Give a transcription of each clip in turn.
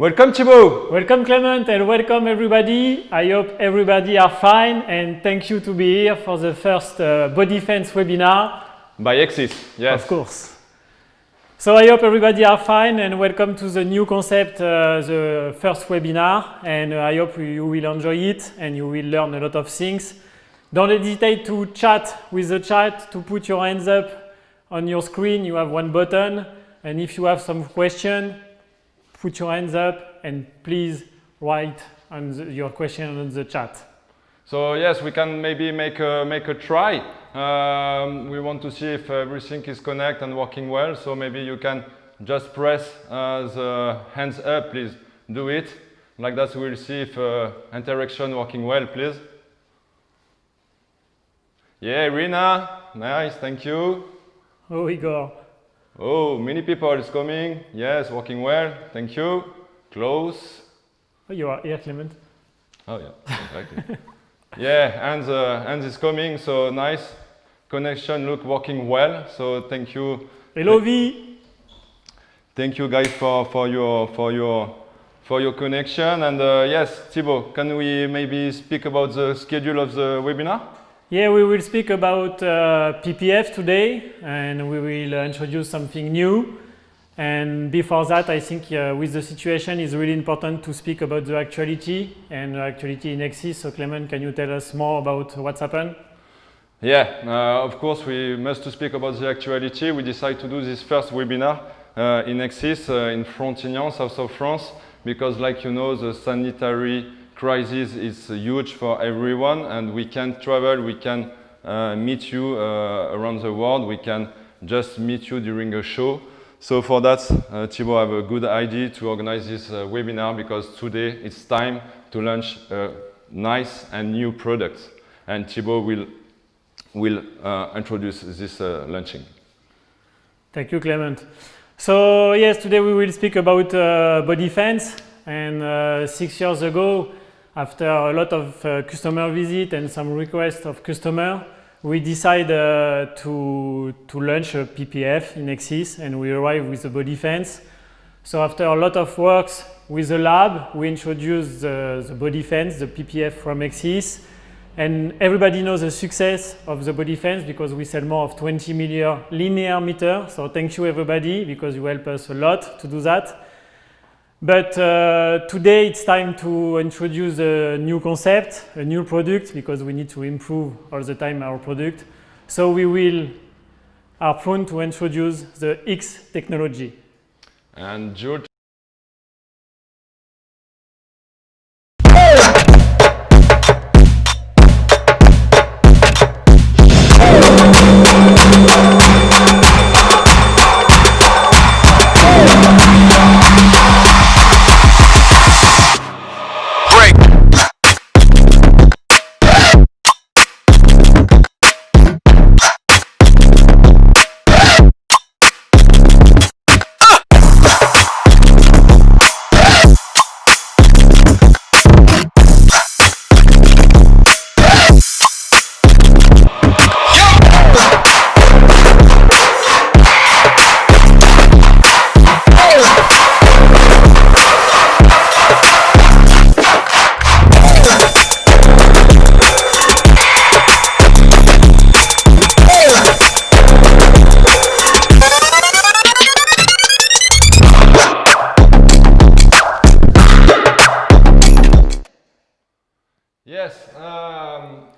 Welcome Thibaut! Welcome Clement and welcome everybody. I hope everybody are fine and thank you to be here for the first BODYFENCE webinar. By Hexis, yes. Of course. So I hope everybody are fine and welcome to the new concept, the first webinar, and I hope you will enjoy it and you will learn a lot of things. Don't hesitate to chat with the chat, to put your hands up on your screen. You have one button, and if you have some question, put your hands up and please write your question on the chat. So yes, we can maybe make a try. We want to see if everything is connected and working well. So maybe you can just press the hands up, please. Do it. Like that we'll see if interaction working well, please. Yeah, Irina, nice, thank you. Oh, Igor. Oh, many people is coming. Yes, working well, thank you. Close. Oh, you are here, Clement. Oh yeah, exactly. Yeah, and is coming, so nice. Connection look working well, so thank you. Hello, V. Thank you guys for your connection. And yes, Thibaut, can we maybe speak about the schedule of the webinar? Yeah, we will speak about PPF today, and we will introduce something new. And before that, I think with the situation, it's really important to speak about the actuality and actuality in Hexis. So Clement, can you tell us more about what's happened? Yeah, of course, we must speak about the actuality. We decided to do this first webinar in Hexis in Frontignan, south of France, because like you know, the sanitary crisis is huge for everyone, and we can travel, we can meet you around the world, we can just meet you during a show. So for that, Thibaut have a good idea to organize this webinar, because today it's time to launch a nice and new product, and Thibaut will introduce this launching. Thank you, Clement. So yes, today we will speak about BODYFENCE, and 6 years ago, after a lot of customer visit and some requests of customer, we decided to launch a PPF in Hexis, and we arrived with the BODYFENCE. So after a lot of works with the lab, we introduced the BODYFENCE, the PPF from Hexis, and everybody knows the success of the BODYFENCE because we sell more of 20 million linear meters. So thank you everybody, because you help us a lot to do that. But today it's time to introduce a new concept, a new product, because we need to improve all the time our product. So we are prone to introduce the X technology. And George. Yes,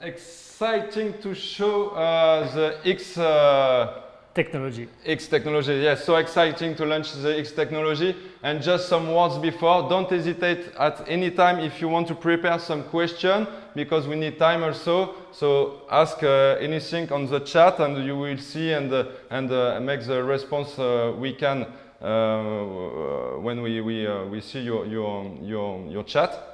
exciting to show the X Technology. X technology. Yes, so exciting to launch the X technology. And just some words before, don't hesitate at any time if you want to prepare some question, because we need time also. So ask anything on the chat, and you will see and make the response we can when we see your chat.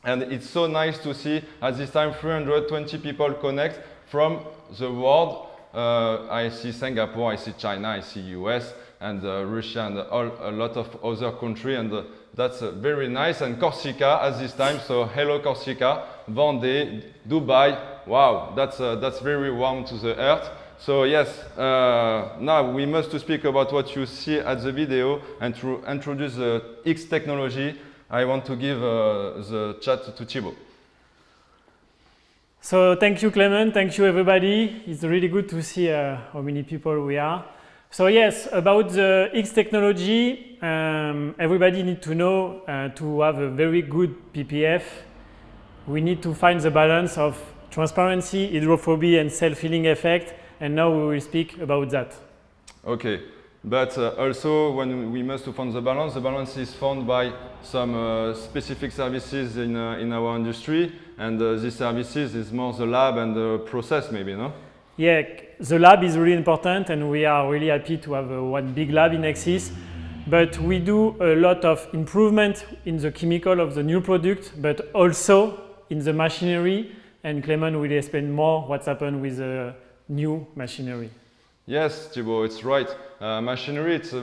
And it's so nice to see at this time 320 people connect from the world. I see Singapore, I see China, I see US, and Russia, and a lot of other countries, and that's very nice. And Corsica at this time, so hello Corsica, Vendée, Dubai. Wow, that's very warm to the earth. So yes, now we must speak about what you see at the video and to introduce the X technology. I want to give the chat to Thibaut. So thank you, Clement. Thank you, everybody. It's really good to see how many people we are. So yes, about the X technology, everybody needs to know to have a very good PPF. We need to find the balance of transparency, hydrophobia, and self-healing effect. And now we will speak about that. Okay, but also when we must find the balance is found by some specific services in our industry, and these services is more the lab and the process maybe, no? Yeah, the lab is really important, and we are really happy to have one big lab in Hexis. But we do a lot of improvement in the chemical of the new product, but also in the machinery, and Clement will explain more what's happened with the new machinery. Yes, Thibaut, it's right. Machinery, it's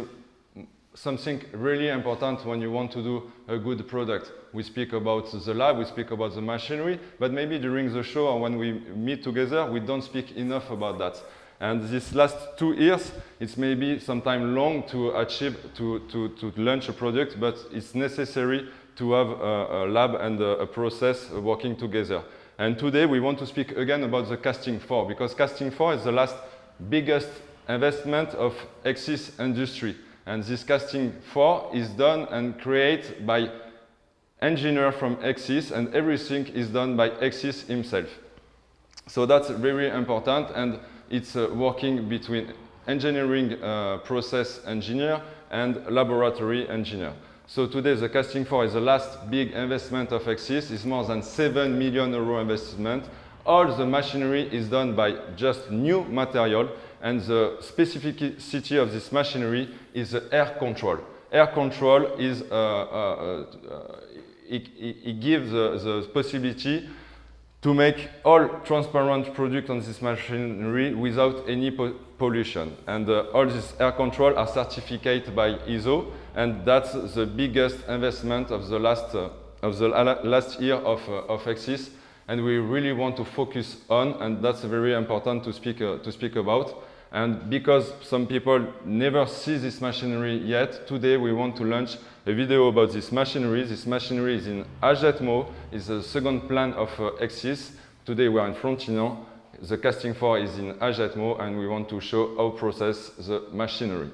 something really important when you want to do a good product. We speak about the lab, we speak about the machinery, but maybe during the show or when we meet together, we don't speak enough about that. And these last 2 years, it's maybe sometimes long to achieve, to launch a product, but it's necessary to have a lab and a process working together. And today we want to speak again about the casting 4, because casting 4 is the last biggest investment of Hexis industry. And this casting 4 is done and created by engineer from Hexis, and everything is done by Hexis himself. So that's very important, and it's working between engineering process engineer and laboratory engineer. So today the casting 4 is the last big investment of Hexis. It's more than 7 million euro investment. All the machinery is done by just new material, and the specificity of this machinery is the air control. Air control is it gives the possibility to make all transparent product on this machinery without any pollution. And all this air control are certificated by ISO, and that's the biggest investment of the last year of Hexis, and we really want to focus on, and that's very important to speak about. And because some people never see this machinery yet, today we want to launch a video about this machinery. This machinery is in Agetmo, is the second plant of Hexis. Today we are in Frontignan. The casting 4 is in Agetmo, and we want to show how process the machinery.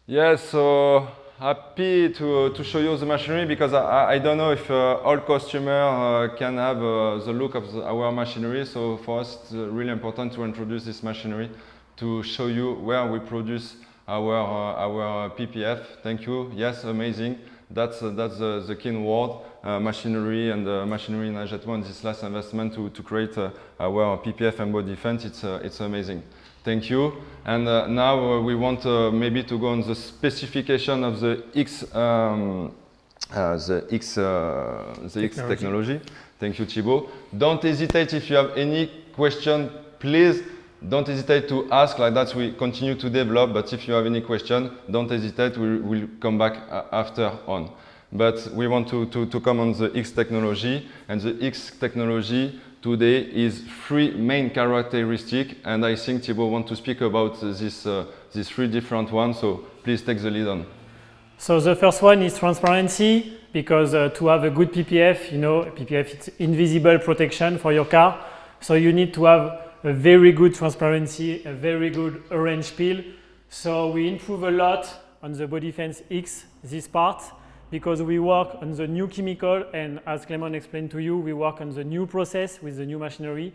Yes, so happy to show you the machinery, because I don't know if all customers can have the look of our machinery. So for us, it's really important to introduce this machinery to show you where we produce our PPF. Thank you. Yes, amazing. That's the key word, machinery and machinery in Jet1, this last investment to create our PPF and BODYFENCE. It's amazing. Thank you. And now we want maybe to go on the specification of the X technology. Thank you, Thibaut. Don't hesitate if you have any question, please. Don't hesitate to ask, like that we continue to develop, but if you have any question, don't hesitate, we'll come back after on. But we want to come on the X technology, and the X technology today is 3 main characteristics, and I think Thibaut wants to speak about these 3 different ones, so please take the lead on. So the first one is transparency, because to have a good PPF, you know, PPF it's invisible protection for your car, so you need to have a very good transparency, a very good orange peel. So we improve a lot on the BODYFENCE X, this part, because we work on the new chemical, and as Clement explained to you, we work on the new process with the new machinery.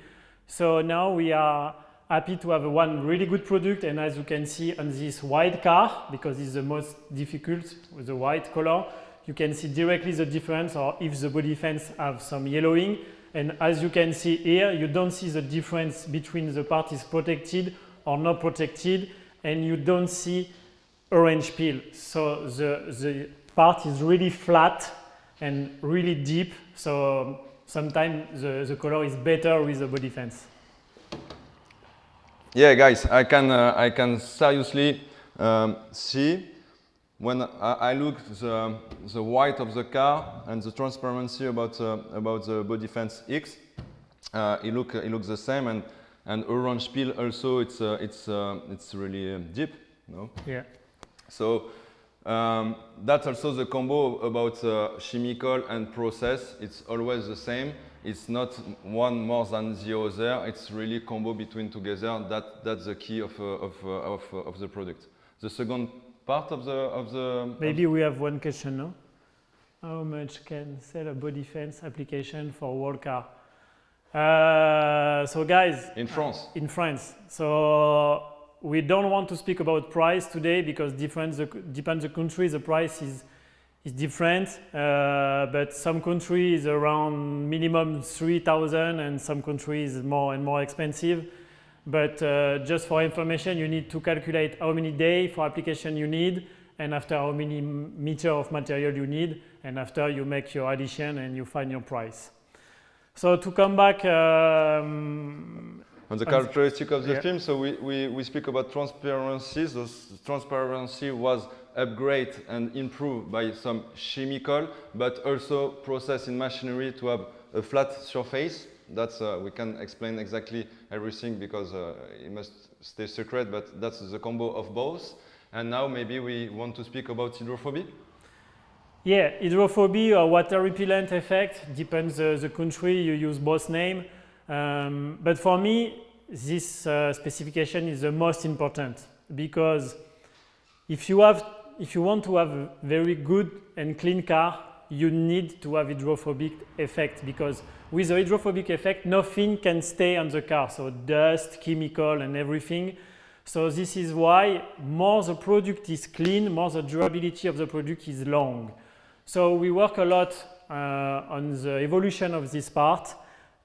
So now we are happy to have one really good product, and as you can see on this white car, because it's the most difficult with the white color, you can see directly the difference, or if the BODYFENCE have some yellowing. And as you can see here, you don't see the difference between the part is protected or not protected, and you don't see orange peel. So the part is really flat and really deep, so sometimes the color is better with the BODYFENCE. Yeah, guys, I can seriously see when I look the white of the car and the transparency about the BODYFENCE X, it looks the same, and orange peel also it's really deep, no? Yeah. So that's also the combo about chemical and process. It's always the same. It's not one more than the other. It's really combo between together. That's the key of the product. The second part of the maybe we have one question, no? How much can sell a BODYFENCE application for world car? So guys, in France. In France. So we don't want to speak about price today because depends the country, the price is different, but some countries around minimum 3,000 and some countries more and more expensive. But just for information, you need to calculate how many days for application you need, and after how many meter of material you need, and after you make your addition and you find your price. So to come back on the characteristic of the film, so we speak about transparency. So transparency was upgraded and improved by some chemical, but also process in machinery to have a flat surface. That's we can explain exactly everything because it must stay secret, but that's the combo of both. And now maybe we want to speak about hydrophobia. Yeah, hydrophobia or water repellent effect depends the country. You use both name, but for me this specification is the most important because if you want to have a very good and clean car, you need to have hydrophobic effect because with the hydrophobic effect, nothing can stay on the car, so dust, chemical, and everything. So this is why more the product is clean, more the durability of the product is long. So we work a lot on the evolution of this part,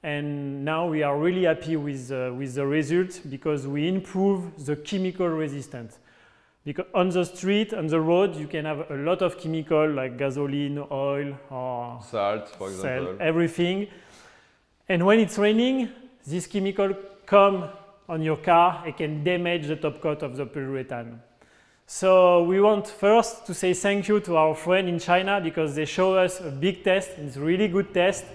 and now we are really happy with the result because we improve the chemical resistance. Because on the street, on the road, you can have a lot of chemical like gasoline, oil, or salt, for example, everything. And when it's raining, this chemical come on your car and can damage the top coat of the polyurethane. So we want first to say thank you to our friend in China because they show us a big test. It's a really good test.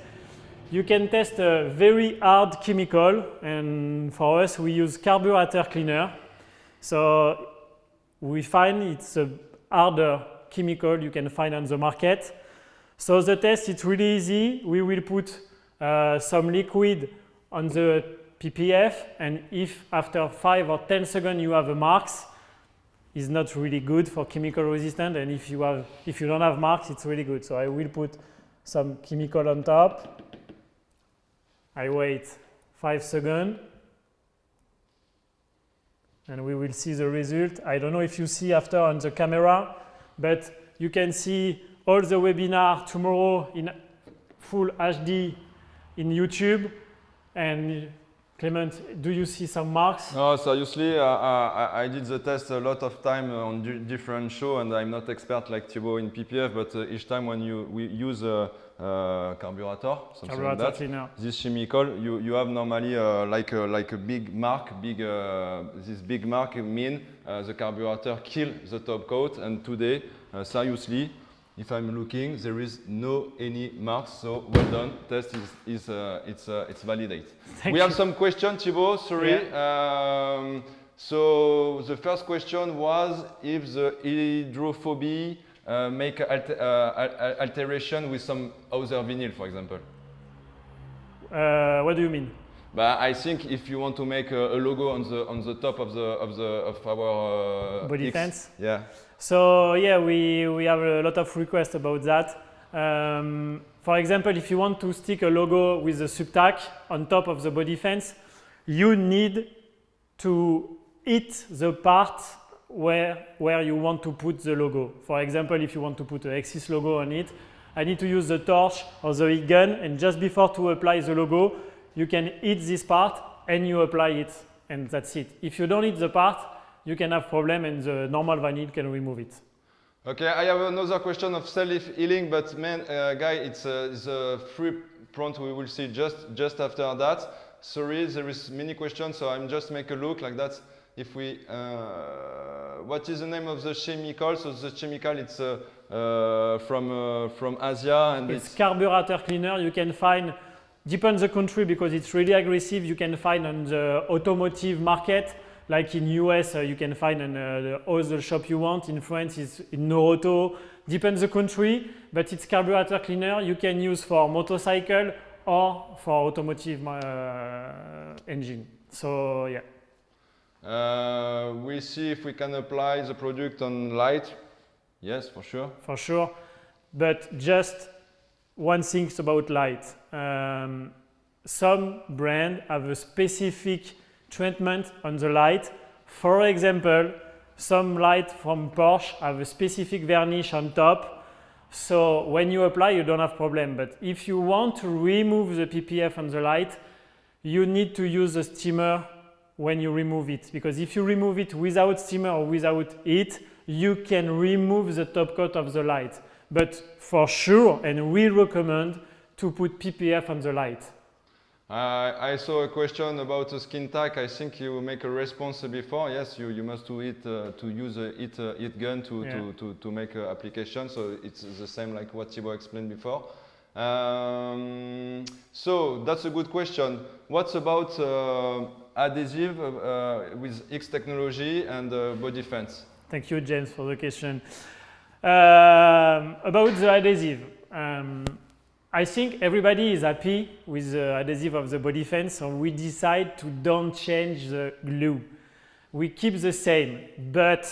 You can test a very hard chemical, and for us we use carburetor cleaner. So we find it's a harder chemical you can find on the market. So the test is really easy. We will put some liquid on the PPF, and if after 5 or 10 seconds you have a marks, it's not really good for chemical resistant, and if you don't have marks, it's really good. So I will put some chemical on top. I wait 5 seconds. And we will see the result. I don't know if you see after on the camera, but you can see all the webinar tomorrow in full HD in YouTube. And Clement, do you see some marks? No, seriously, I did the test a lot of time on different shows, and I'm not expert like Thibaut in PPF, but each time when we use a carburetor, something like that, cleaner. this chemical, you have normally like a big mark. This big mark mean the carburetor kill the top coat, and today, seriously, if I'm looking, there is no any marks. So well done. Test it's validated. We have some questions, Thibaut. Sorry. Yeah. So the first question was if the hydrophobic make alteration with some other vinyl, for example. What do you mean? But I think if you want to make a logo on the top of our BODYFENCE. Yeah. So yeah, we have a lot of requests about that. For example, if you want to stick a logo with the subtac on top of the BODYFENCE, you need to hit the part where you want to put the logo. For example, if you want to put a Hexis logo on it, I need to use the torch or the heat gun, and just before to apply the logo, you can hit this part and you apply it, and that's it. If you don't hit the part, you can have problem, and the normal vinyl can remove it. Okay, I have another question of self-healing, but man, guy, it's the free prompt we will see just after that. Sorry, there is many questions, so I'm just make a look like that. If we, what is the name of the chemical? So the chemical, it's from Asia, and it's carburetor cleaner. You can find, depends the country because it's really aggressive. You can find on the automotive market. Like in US, you can find in all the shop you want. In France, it's in no auto. Depends the country, but it's carburetor cleaner you can use for motorcycle or for automotive engine. So yeah. We see if we can apply the product on light. Yes, for sure. For sure, but just one thing about light. Some brands have a specific treatment on the light. For example, some light from Porsche have a specific varnish on top. So when you apply, you don't have problem. But if you want to remove the PPF on the light, you need to use a steamer when you remove it. Because if you remove it without steamer or without it, you can remove the top coat of the light. But for sure, and we recommend to put PPF on the light. I saw a question about the skin tag. I think you make a response before. Yes, you must do it to use a heat gun to make an application. So it's the same like what Thibaut explained before. So that's a good question. What about adhesive with X technology and BODYFENCE? Thank you, James, for the question. About the adhesive. I think everybody is happy with the adhesive of the BODYFENCE, so we decide to don't change the glue. We keep the same, but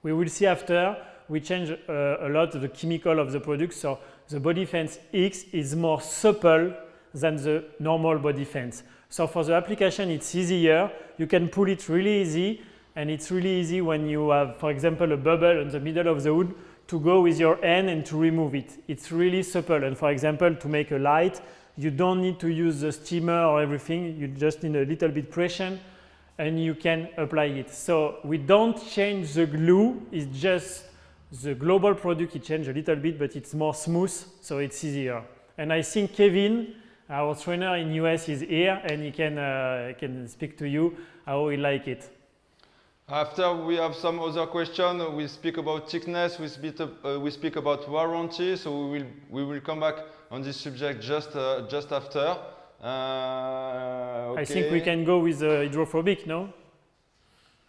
we will see after we change a lot of the chemical of the product. So the BODYFENCE X is more supple than the normal BODYFENCE. So for the application, it's easier. You can pull it really easy, and it's really easy when you have, for example, a bubble in the middle of the wood, to go with your hand and to remove it. It's really supple, and for example, to make a light, you don't need to use the steamer or everything, you just need a little bit pressure and you can apply it. So we don't change the glue, it's just the global product, it changes a little bit, but it's more smooth, so it's easier. And I think Kevin, our trainer in US, is here, and he can speak to you how he like it. After we have some other question, we speak about thickness, we speak about warranty, so we will come back on this subject just after. Okay. I think we can go with hydrophobic, no?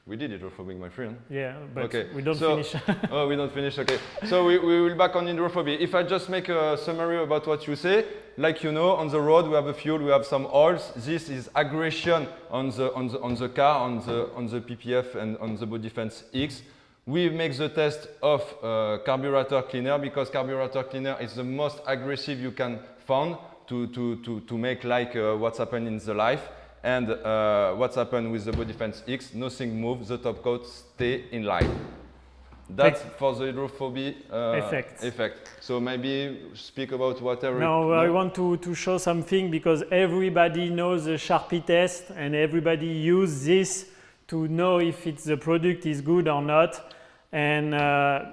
We did hydrophobic, my friend. Yeah, but okay. we don't finish. Oh, we don't finish, okay. So we will back on hydrophobic. If I just make a summary about what you say, like you know, on the road we have a fuel, we have some oils. This is aggression on the car, on the PPF and on the BODYFENCE X. We make the test of carburetor cleaner because carburetor cleaner is the most aggressive you can find to make like what's happened in the life. And what's happened with the BODYFENCE X, nothing moves, the top coat stay in line. That's for the hydrophobic effect. So maybe speak about whatever. No, I want to show something because everybody knows the Sharpie test and everybody uses this to know if the product is good or not. And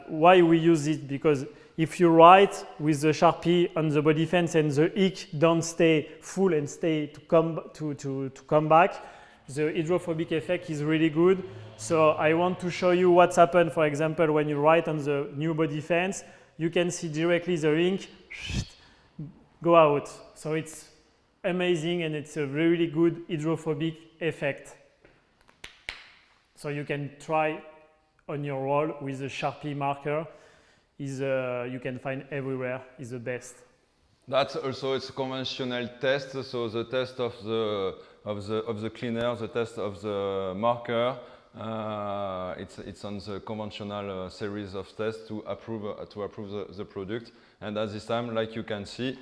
why we use it? Because if you write with the Sharpie on the body fence and the ink don't stay full and stay to come back, the hydrophobic effect is really good. So I want to show you what's happened. For example, when you write on the new body fence, you can see directly the ink go out. So it's amazing and it's a really good hydrophobic effect. So you can try on your wall with a Sharpie marker. You can find everywhere, is the best. That's also it's a conventional test. So the test of the cleaner, the test of the marker. It's on the conventional series of tests to approve the product. And at this time, like you can see,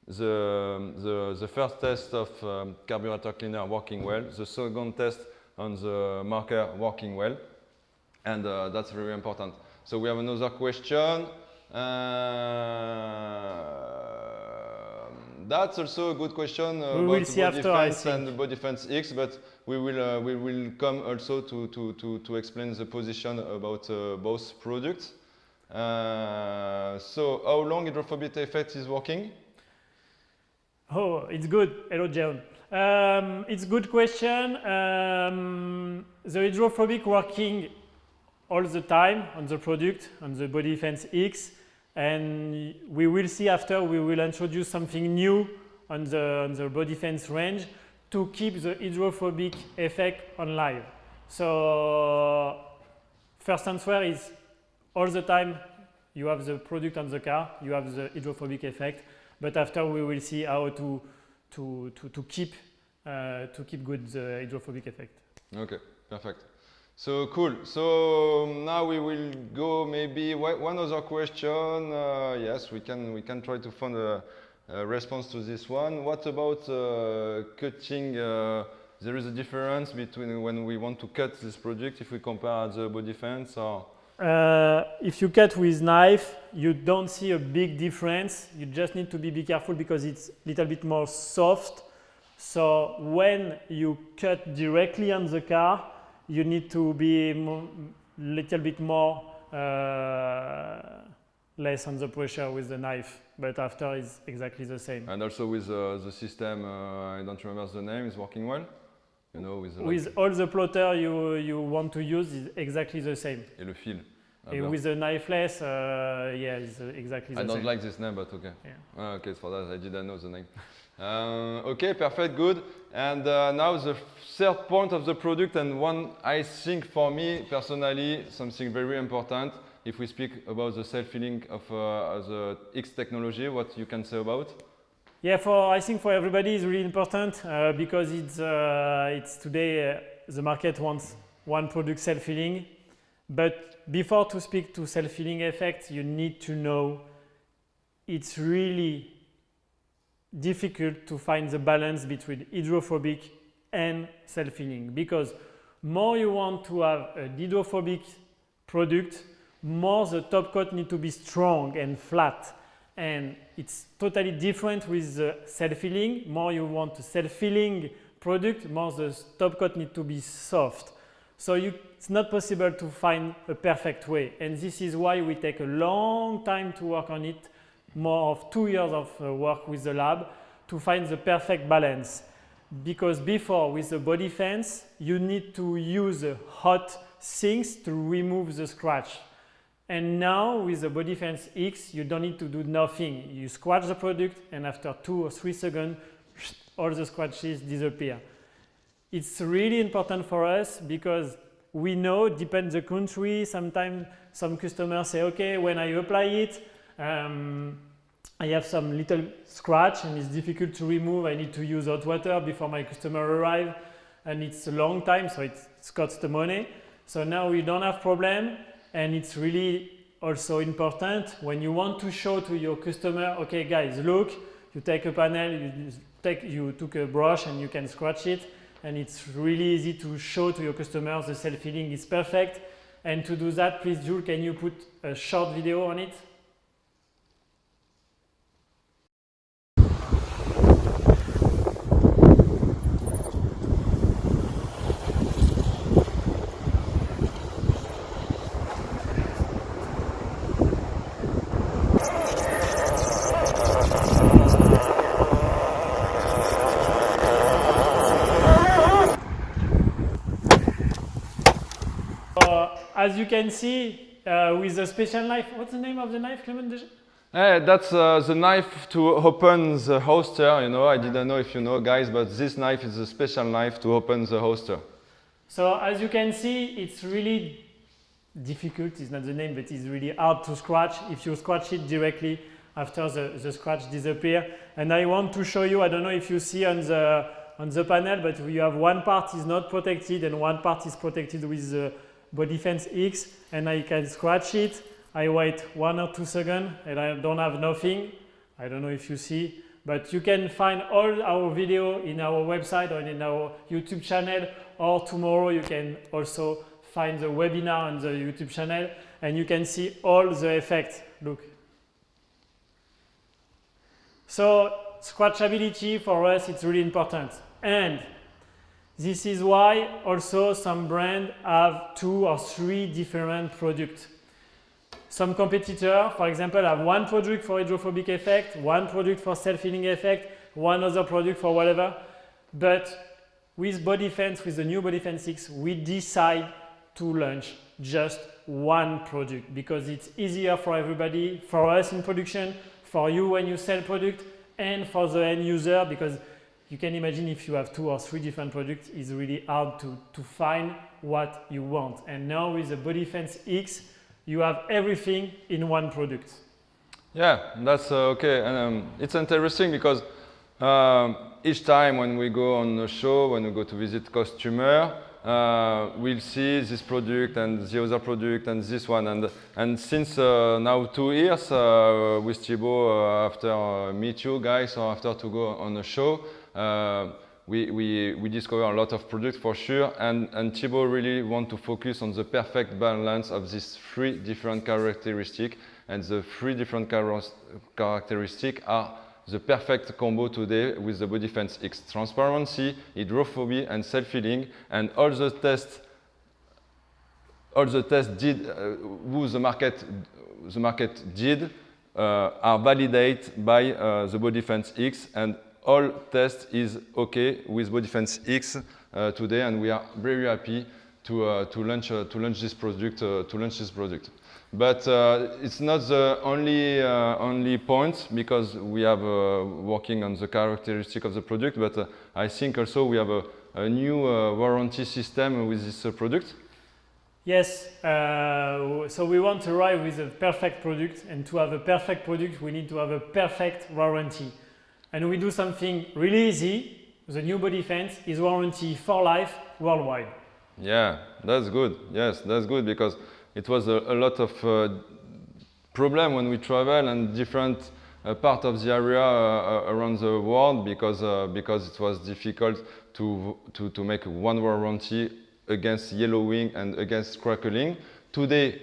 the first test of carburetor cleaner working well. The second test on the marker working well, and that's very important. So we have another question. That's also a good question about BODYFENCE and BODYFENCE X, but we will come also to explain the position about both products. So how long hydrophobic effect is working? Oh, it's good. Hello, John. It's a good question. The hydrophobic working all the time on the product, on the BODYFENCE X, and we will see after we will introduce something new on the BODYFENCE range to keep the hydrophobic effect on live. So first answer is all the time you have the product on the car, you have the hydrophobic effect, but after we will see how to keep good the hydrophobic effect. Okay, perfect. So cool. So now we will go maybe one other question. Yes, we can try to find a response to this one. What about cutting? There is a difference between when we want to cut this product if we compare the BODYFENCE or. If you cut with knife, you don't see a big difference. You just need to be careful because it's a little bit more soft. So when you cut directly on the car, you need to be a little bit more less on the pressure with the knife, but after it's exactly the same. And also with the system, I don't remember the name, is working well? You know, with all the plotter you want to use is exactly the same. Et le fil. With the knifeless, yeah, it's exactly the same. I don't like this name, but okay. Yeah. Okay, for that I didn't know the name. Okay, perfect, good. And now the third point of the product, and one I think for me personally something very important. If we speak about the self-healing of the X technology, what you can say about? Yeah, I think for everybody it's really important because it's today the market wants one product self-healing. But before to speak to self-healing effect, you need to know it's really difficult to find the balance between hydrophobic and self-healing, because more you want to have a hydrophobic product, more the top coat need to be strong and flat, and it's totally different with the self-healing. More you want a self-healing product, more the top coat need to be soft. So it's not possible to find a perfect way, and this is why we take a long time to work on it, more of 2 years of work with the lab to find the perfect balance. Because before, with the BODYFENCE, you need to use hot things to remove the scratch. And now with the BODYFENCE X, you don't need to do nothing. You scratch the product, and after 2 or 3 seconds, all the scratches disappear. It's really important for us because we know, depends the country, sometimes some customers say, okay, when I apply it, I have some little scratch and it's difficult to remove. I need to use hot water before my customer arrives, and it's a long time, so it costs the money. So now we don't have problem, and it's really also important when you want to show to your customer, okay guys, look, you take a panel, you took a brush and you can scratch it, and it's really easy to show to your customers the self-healing is perfect, And to do that, please, Jules, can you put a short video on it? As you can see, with the special knife, what's the name of the knife, Clement? That's the knife to open the holster. You know, I didn't know if you know, guys, but this knife is a special knife to open the holster. So as you can see, it's really difficult. It's not the name, but it's really hard to scratch. If you scratch it directly after the scratch disappear. And I want to show you, I don't know if you see on the panel, but you have one part is not protected and one part is protected with the BODYFENCE X, and I can scratch it. I wait 1 or 2 seconds and I don't have nothing. I don't know if you see, but you can find all our video in our website or in our YouTube channel, or tomorrow you can also find the webinar on the YouTube channel and you can see all the effects. Look. So scratchability for us, it's really important. And this is why also some brands have 2 or 3 different products. Some competitors, for example, have one product for hydrophobic effect, one product for self-healing effect, one other product for whatever. But with BODYFENCE, with the new BODYFENCE X, we decide to launch just one product because it's easier for everybody, for us in production, for you when you sell product, and for the end user, because you can imagine if you have 2 or 3 different products, it's really hard to find what you want. And now with the BODYFENCE X, you have everything in one product. Yeah, that's okay. And it's interesting because each time when we go on a show, when we go to visit customer, we'll see this product and the other product and this one. And since now 2 years with Thibaut, after meet you guys or after to go on a show, we discover a lot of products for sure, and Thibaut really want to focus on the perfect balance of these 3 different characteristics, and the 3 different characteristics are the perfect combo today with the BODYFENCE X: transparency, hydrophobia, and self-healing. And all the tests did who the market did are validated by the BODYFENCE X, and all tests is okay with BODYFENCE X today, and we are very happy to launch this product. But it's not the only point, because we have working on the characteristic of the product, but I think also we have a new warranty system with this product. Yes, so we want to arrive with a perfect product, and to have a perfect product we need to have a perfect warranty. And we do something really easy. The new BODYFENCE is warranty for life worldwide. Yeah, that's good. Yes, that's good, because it was a lot of problem when we travel and different part of the area around the world, because it was difficult to make one warranty against yellowing and against crackling. Today,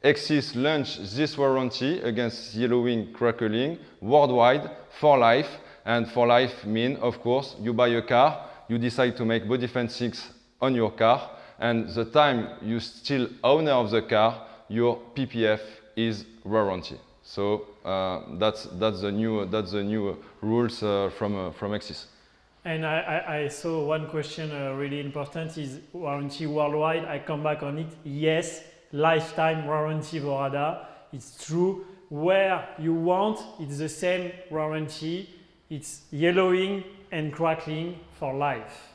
Hexis launched this warranty against yellowing, crackling worldwide for life. And for life means, of course, you buy a car, you decide to make BODYFENCE X on your car, and the time you still owner of the car, your PPF is warranty. So that's the new rules from Hexis. And I saw one question really important is warranty worldwide. I come back on it. Yes, lifetime warranty for radar. It's true. Where you want, it's the same warranty. It's yellowing and crackling for life.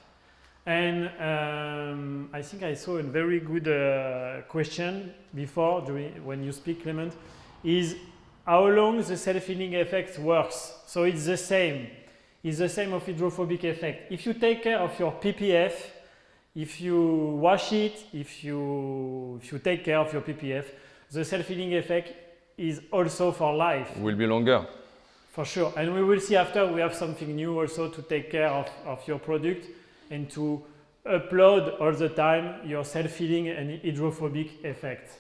And I think I saw a very good question before, when you speak, Clement, is how long the self-healing effect works. So it's the same. It's the same of hydrophobic effect. If you take care of your PPF, if you wash it, if you take care of your PPF, the self-healing effect is also for life. Will be longer. For sure. And we will see after we have something new also to take care of your product and to upload all the time your self-healing and hydrophobic effect.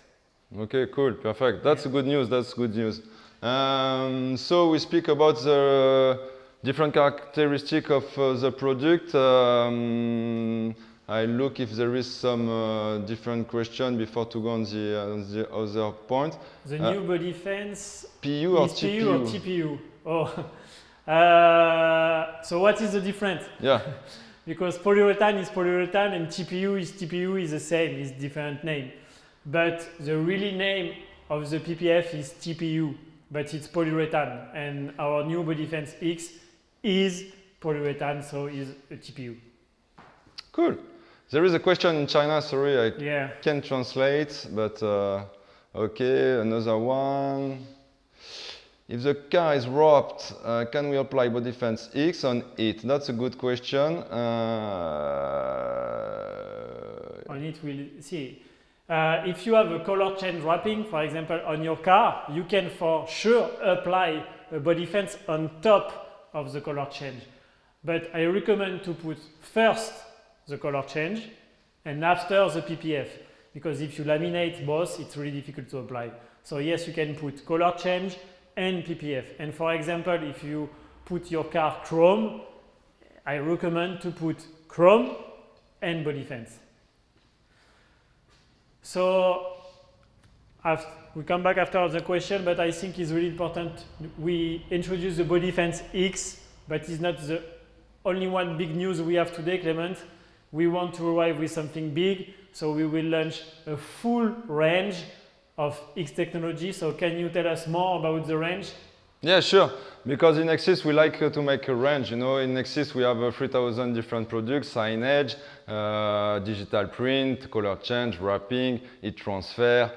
Okay, cool, perfect. That's good news. That's good news. So we speak about the different characteristics of the product. I look if there is some different question before to go on the other point. The new BODYFENCE PU or is TPU? PU or TPU? Oh, so what is the difference? Yeah. Because polyurethane is polyurethane and TPU is the same, it's different name. But the really name of the PPF is TPU, but it's polyurethane. And our new BODYFENCE X is polyurethane, so is a TPU. Cool. There is a question in China, sorry, I Yeah. can't translate, but okay, another one. If the car is wrapped, can we apply BODYFENCE X on it? That's a good question. On it, we'll see. If you have a color change wrapping, for example, on your car, you can for sure apply a BODYFENCE on top of the color change. But I recommend to put first the color change and after the PPF, because if you laminate both, it's really difficult to apply. So yes, you can put color change and PPF. And for example, if you put your car chrome, I recommend to put chrome and BODYFENCE. So we come back after the question, but I think it's really important. We introduce the BODYFENCE X, but it's not the only one big news we have today, Clement. We want to arrive with something big, so we will launch a full range of X technology. So can you tell us more about the range? Yeah, sure. Because in Hexis, we like to make a range. You know, in Hexis, we have 3,000 different products: signage, digital print, color change, wrapping, heat transfer,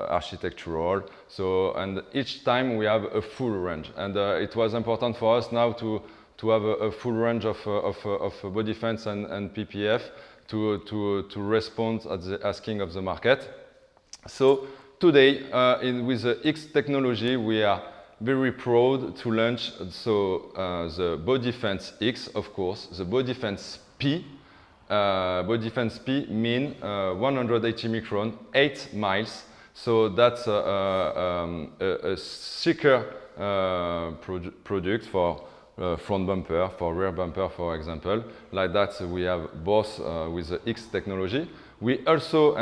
architectural. So, and each time we have a full range. And it was important for us now to have a full range of BODYFENCE and PPF to respond at the asking of the market. So today, with the X technology, we are very proud to launch the BODYFENCE X, of course, the BODYFENCE P. BODYFENCE P mean 180 micron, 8 miles. So that's a thicker product for front bumper, for rear bumper, for example. Like that, we have both with the X technology. We also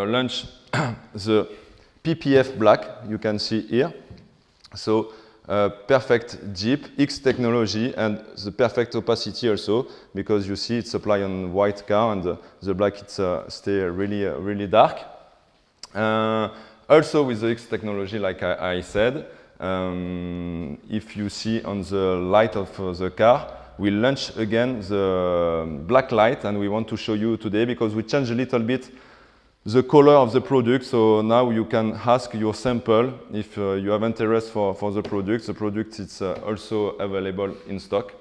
launch the PPF black, you can see here. So perfect Jeep, X technology, and the perfect opacity also, because you see it's applied on white car, and the black it's stay really dark. Also with the X technology, like I said, if you see on the light of the car, we launch again the black light, and we want to show you today because we change a little bit the color of the product. So now you can ask your sample if you have interest for the product. The product is also available in stock.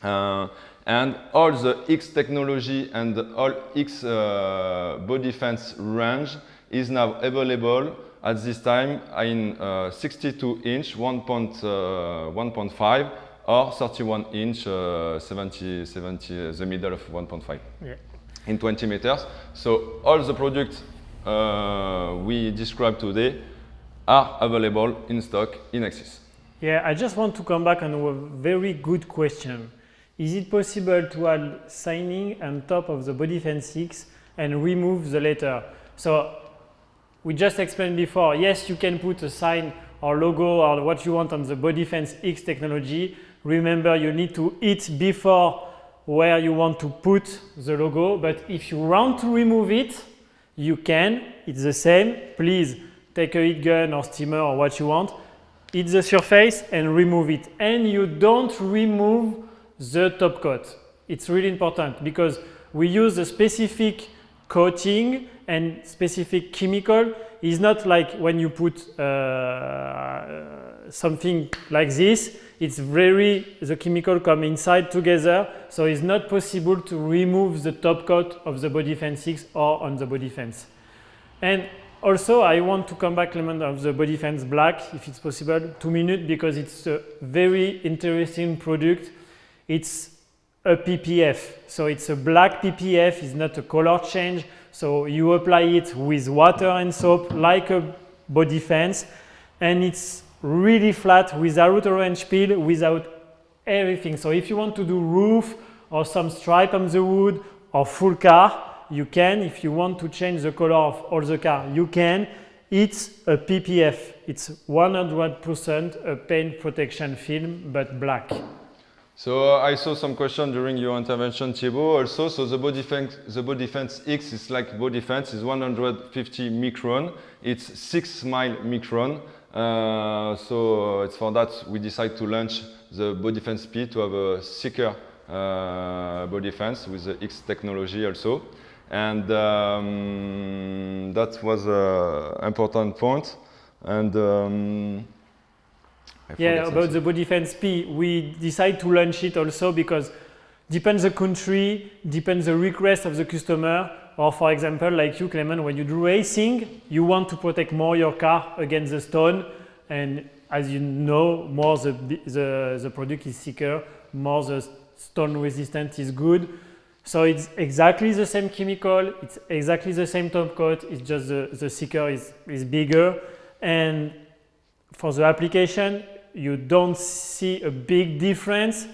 And all the X technology and all X BODYFENCE range is now available at this time in 62 inch 1.5 or 31 inch 70 the middle of 1.5. Yeah. In 20 meters. So all the products we described today are available in stock in Hexis. Yeah, I just want to come back on a very good question. Is it possible to add signing on top of the BODYFENCE X and remove the letter? So we just explained before, yes, you can put a sign or logo or what you want on the BODYFENCE X technology. Remember, you need to hit before where you want to put the logo, but if you want to remove it, you can. It's the same. Please take a heat gun or steamer or what you want, hit the surface and remove it. And you don't remove the top coat. It's really important because we use a specific coating and specific chemical. It's not like when you put something like this, it's the chemical come inside together, so it's not possible to remove the top coat of the BODYFENCE X or on the BODYFENCE. And also I want to come back, Clement, of the BODYFENCE black, if it's possible, 2 minutes, because it's a very interesting product. It's a PPF. So it's a black PPF, it's not a color change. So you apply it with water and soap like a BODYFENCE, and it's really flat without orange peel, without everything. So if you want to do roof or some stripe on the wood or full car, you can. If you want to change the color of all the car, you can. It's a PPF. It's 100% a paint protection film, but black. So I saw some question during your intervention, Thibaut, also. So the BODYFENCE X is like BODYFENCE, is 150 micron. It's 6 micron. So it's for that we decide to launch the BODYFENCE P to have a thicker BODYFENCE with the X technology also. And that was an important point. And yeah, about the BODYFENCE P, we decide to launch it also because depends the country, depends the request of the customer, or for example, like you, Clement, when you do racing, you want to protect more your car against the stone, and as you know, more the product is thicker, more the stone resistant is good. So it's exactly the same chemical, it's exactly the same top coat, it's just the thicker is bigger, and for the application, you don't see a big difference.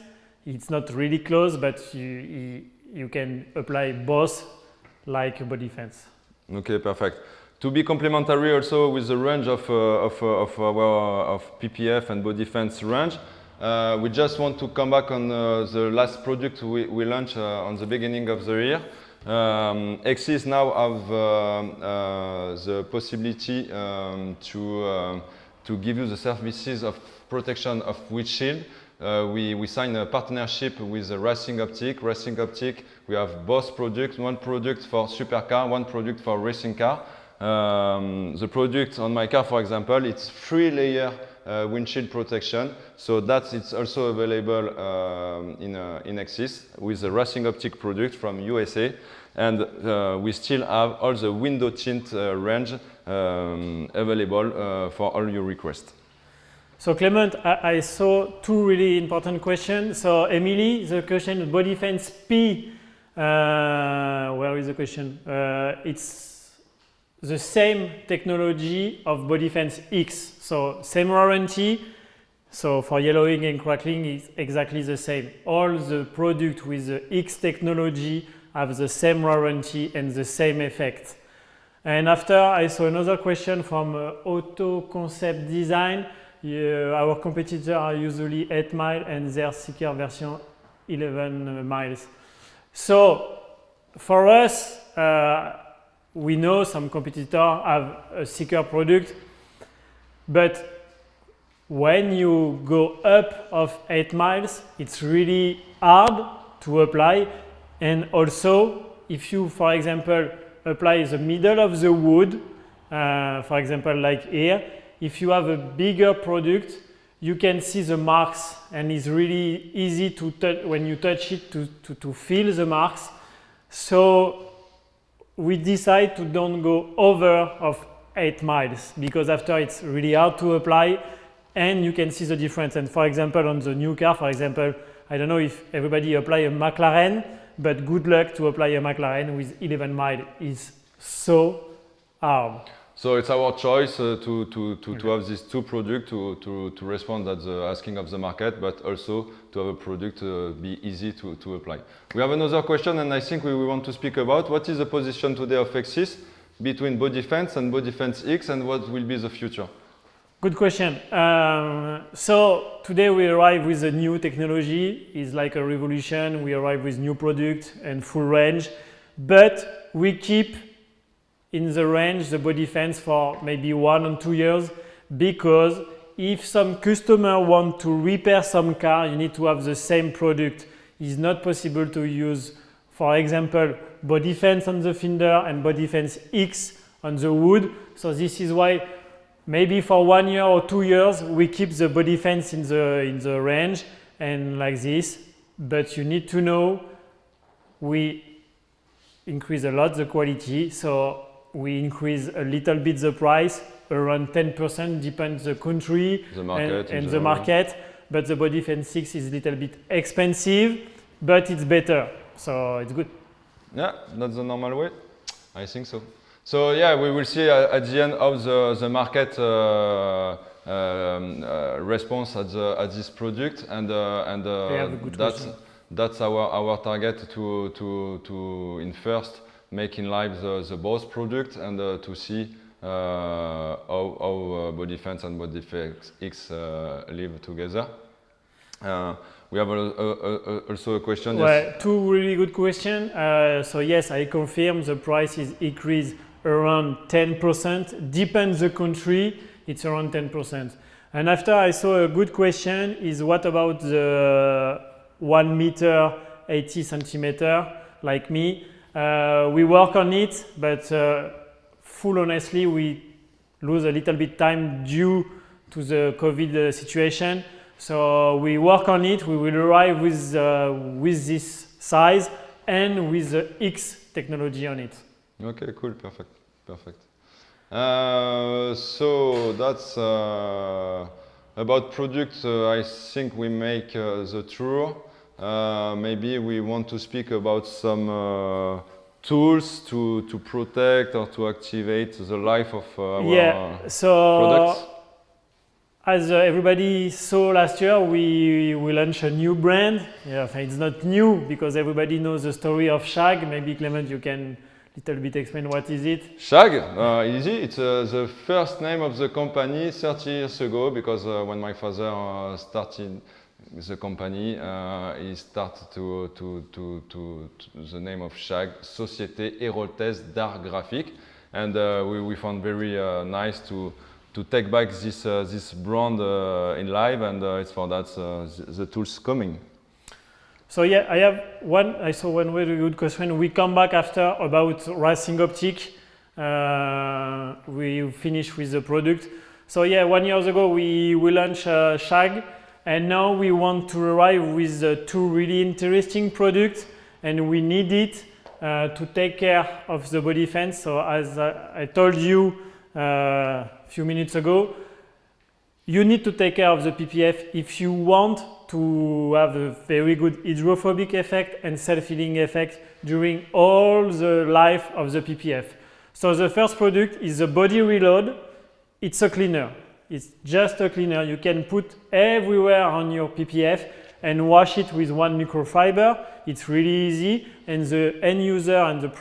It's not really close, but you can apply both like a BODYFENCE. Okay, perfect. To be complementary also with the range of PPF and BODYFENCE range, we just want to come back on the last product we launched on the beginning of the year. Hexis now have the possibility to give you the services of protection of windshield. We signed a partnership with Racing Optic. Racing Optic, we have both products, one product for supercar, one product for racing car. The product on my car, for example, it's 3-layer windshield protection. So it's also available in Hexis with the Racing Optic product from USA. And we still have all the window tint range available for all your requests. So Clement, I saw two really important questions. So Emily, the question BODYFENCE P, where is the question? It's the same technology of BODYFENCE X. So same warranty. So for yellowing and crackling is exactly the same. All the products with the X technology have the same warranty and the same effect. And after I saw another question from Auto Concept Design. Our competitors are usually 8 miles and their thicker version 11 miles. So for us, we know some competitors have a thicker product, but when you go up of 8 miles, it's really hard to apply. And also, if you, for example, apply the middle of the wood, for example, like here, if you have a bigger product, you can see the marks, and it's really easy to touch when you touch it to feel the marks. So we decide to don't go over of 8 miles because after it's really hard to apply, and you can see the difference. And for example, on the new car, for example, I don't know if everybody apply a McLaren, but good luck to apply a McLaren with 11 miles. It's so hard. So it's our choice to have these two products to respond at the asking of the market, but also to have a product be easy to apply. We have another question, and I think we want to speak about what is the position today of Hexis between BODYFENCE and BODYFENCE X, and what will be the future? Good question. So today we arrive with a new technology. It's like a revolution. We arrive with new product and full range, but we keep in the range the BODYFENCE for maybe 1 or 2 years, because if some customer want to repair some car, you need to have the same product. It's not possible to use, for example, BODYFENCE on the fender and BODYFENCE X on the wood. So this is why maybe for 1 year or 2 years we keep the BODYFENCE in the range and like this. But you need to know we increase a lot the quality. So we increase a little bit the price, around 10%, depends the country the market and the market. But the BODYFENCE X is a little bit expensive, but it's better, so it's good. Yeah, that's the normal way. I think so. So yeah, we will see at the end how the market response at this product, and that's our target to in first make in live the both product, and to see how BODYFENCE and BODYFENCE X live together. We have also a question. Well, yes. Two really good questions. So yes, I confirm the price is increased around 10%. Depends the country, it's around 10%. And after I saw a good question is what about the 1 meter 80 centimeter like me? We work on it, but full honestly, we lose a little bit time due to the COVID situation. So we work on it. We will arrive with this size and with the X technology on it. Okay, cool, perfect. So that's about product. I think we make the tour. Maybe we want to speak about some tools to protect or to activate the life of our products. As everybody saw last year, we launched a new brand. Yeah, it's not new because everybody knows the story of Shag. Maybe Clement, you can little bit explain what is it? Shag, easy. It's the first name of the company 30 years ago, because when my father started the company, he started to the name of Shag, Société Hérothèse d'Art Graphique, and we found very nice to take back this brand in live, and it's for that the tools coming. So yeah, I saw one very good question. We come back after about racing optic. We finish with the product. So yeah, 1 year ago we launched Shag, and now we want to arrive with two really interesting products, and we need it to take care of the BODYFENCE. So as I told you a few minutes ago, you need to take care of the PPF if you want to have a very good hydrophobic effect and self-healing effect during all the life of the PPF. So the first product is the Body Reload. It's a cleaner. It's just a cleaner. You can put everywhere on your PPF and wash it with one microfiber. It's really easy, and the end user and the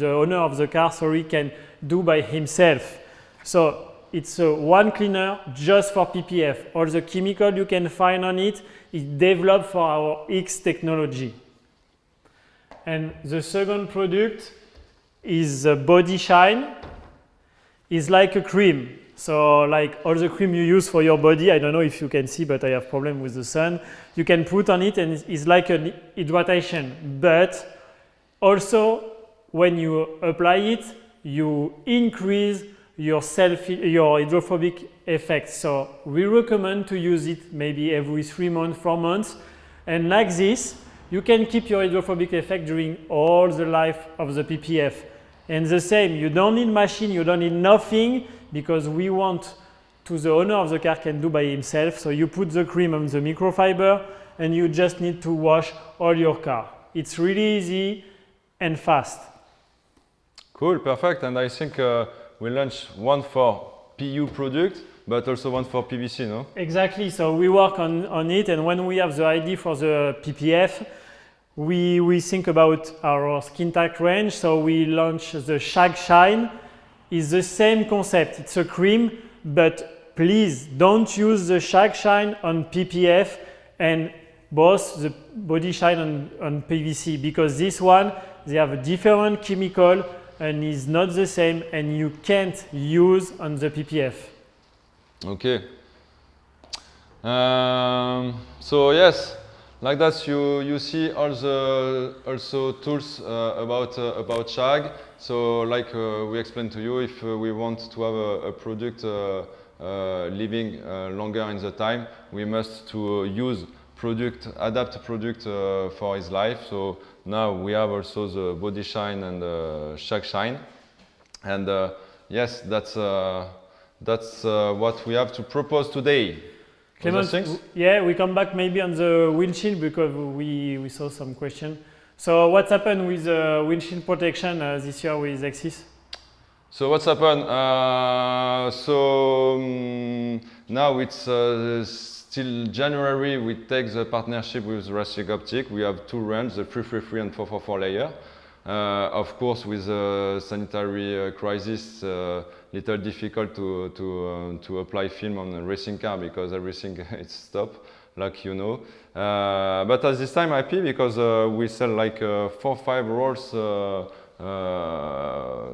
owner of the car, can do by himself. So it's one cleaner just for PPF. All the chemical you can find on it is developed for our X technology. And the second product is Body Shine. It's like a cream. So like all the cream you use for your body, I don't know if you can see, but I have problem with the sun. You can put on it and it's like an hydration. But also when you apply it, you increase your hydrophobic effect. So we recommend to use it maybe every 3 months, 4 months. And like this, you can keep your hydrophobic effect during all the life of the PPF. And the same, you don't need machine, you don't need nothing, because we want to the owner of the car can do by himself. So you put the cream on the microfiber and you just need to wash all your car. It's really easy and fast. Cool, perfect. And I think we launched one for PU product, but also one for PVC, no? Exactly. So we work on it, and when we have the idea for the PPF, we think about our skin tight range. So we launch the Shag Shine. It's the same concept. It's a cream, but please don't use the Shag Shine on PPF and both the Body Shine on PVC, because this one, they have a different chemical and is not the same, and you can't use on the PPF. Okay. So yes, like that you see all the also tools about Shag. So like we explained to you, if we want to have a product living longer in the time, we must to use adapt product for his life. So now we have also the Body Shine and the Shag Shine, and yes, that's what we have to propose today. Clement, things? yeah, we come back maybe on the windshield because we saw some question. So what's happened with windshield protection this year with Hexis? So what's happened? Now it's still January. We take the partnership with Racing Optic. We have two ranges, the 333 and 444 layer. Of course, with the sanitary crisis, little difficult to apply film on a racing car because everything is stopped, like you know. But at this time, happy because we sell like 4 or 5 rolls.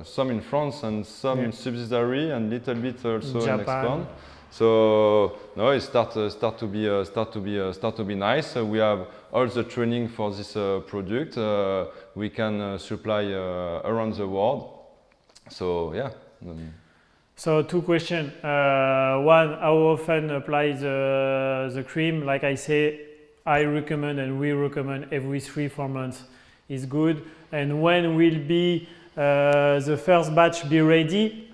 Some in France and some subsidiary and little bit also in export. So no, it start to be nice. We have all the training for this product. We can supply around the world. So yeah. So 2 questions. One, how often apply the cream? Like I say, I recommend and we recommend every 3-4 months is good. And when will be the first batch be ready?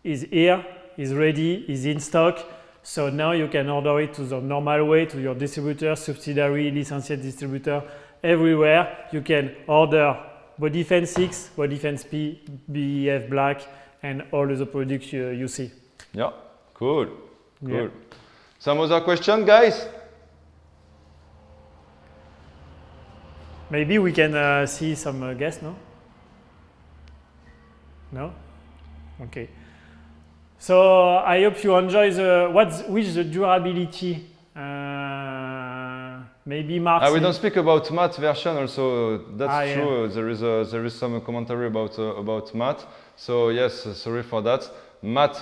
Is here, is ready, is in stock. So now you can order it to the normal way to your distributor, subsidiary, licensed distributor, everywhere. You can order BODYFENCE X, BODYFENCE P, BEF Black, and all of the products you see. Yeah, cool. Yeah. Some other question, guys? Maybe we can see some guests, no? No? Okay. So I hope you enjoy the durability. Maybe Mark. We don't speak about matte version also. That's true. Yeah. There is some commentary about matte. So yes, sorry for that. Matte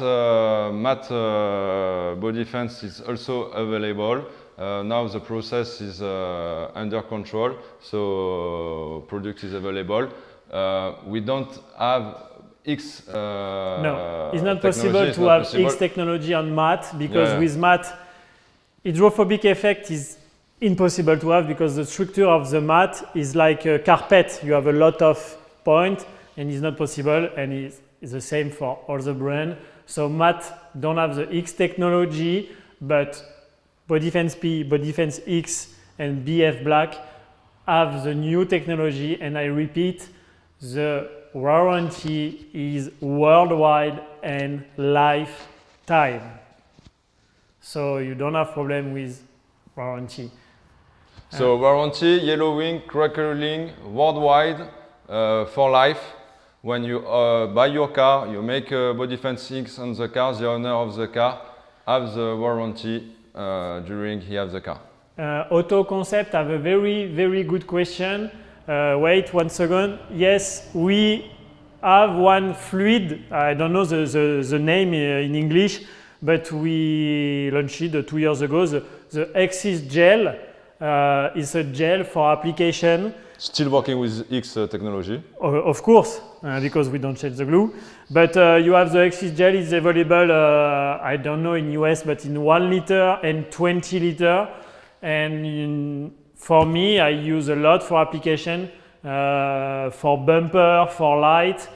BODYFENCE is also available. Now the process is under control, so product is available. We don't have X. No, it's not possible to have X technology on matte because with matte, hydrophobic effect is impossible to have because the structure of the matte is like a carpet. You have a lot of points and it's not possible, and it's the same for all the brands. So matte don't have the X technology, but BODYFENCE P, BODYFENCE X, and BF Black have the new technology, and I repeat, the warranty is worldwide and lifetime. So you don't have problem with warranty. So warranty, yellowing, crackling, worldwide for life. When you buy your car, you make a BODYFENCE X on the car, the owner of the car have the warranty during he has the car. Auto Concept have a very good question. Wait 1 second. Yes, we have one fluid. I don't know the name in English, but we launched it 2 years ago. The Hexis gel is a gel for application. Still working with X technology? Of course, because we don't change the glue. But you have the Hexis gel is available, I don't know in US, but in 1 liter and 20 liter. And for me, I use a lot for application, for bumper, for light.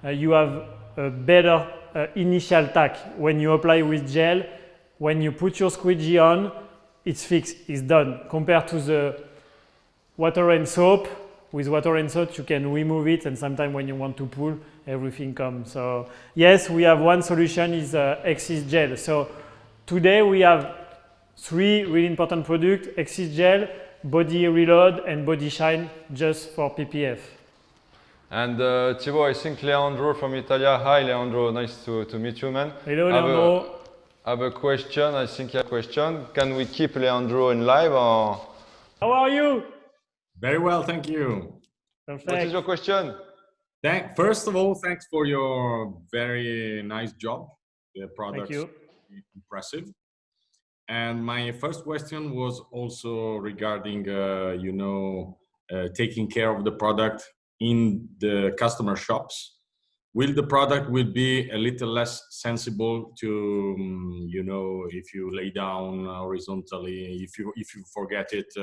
You have a better initial tack. When you apply with gel, when you put your squeegee on, it's fixed, it's done. Compared to the water and soap, with water and soap you can remove it, and sometimes when you want to pull, everything comes. So yes, we have one solution is Hexis gel. So today we have 3 really important products: Hexis gel, body reload, and body shine, just for PPF. And Thibaut, I think Leandro from Italia. Hi Leandro, nice to meet you, man. Hello Leandro. I have a question. I think you have a question. Can we keep Leandro in live or? How are you? Very well, thank you. Perfect. What is your question? First of all, thanks for your very nice job. The product is impressive. And my first question was also regarding, taking care of the product in the customer shops. Will the product be a little less sensible to, if you lay down horizontally, if you forget it,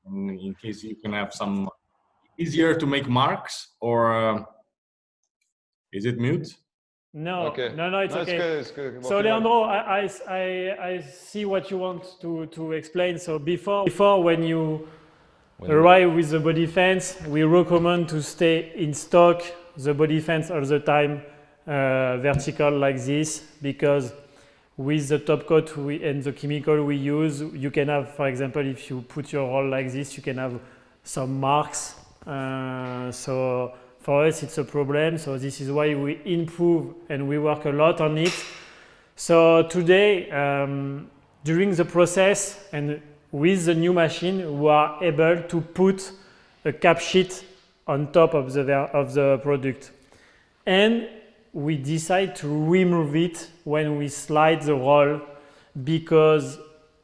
in case you can have some easier to make marks, or is it mute? No, Okay. no, it's No, okay. it's good. So Working Leandro, well. I see what you want to explain. So before when you arrive with the body fence, we recommend to stay in stock the body fence all the time, vertical like this, because with the top coat and the chemical we use, you can have, for example, if you put your roll like this, you can have some marks. So for us, it's a problem. So this is why we improve and we work a lot on it. So today, during the process and with the new machine, we are able to put a cap sheet on top of the product. And we decide to remove it when we slide the roll, because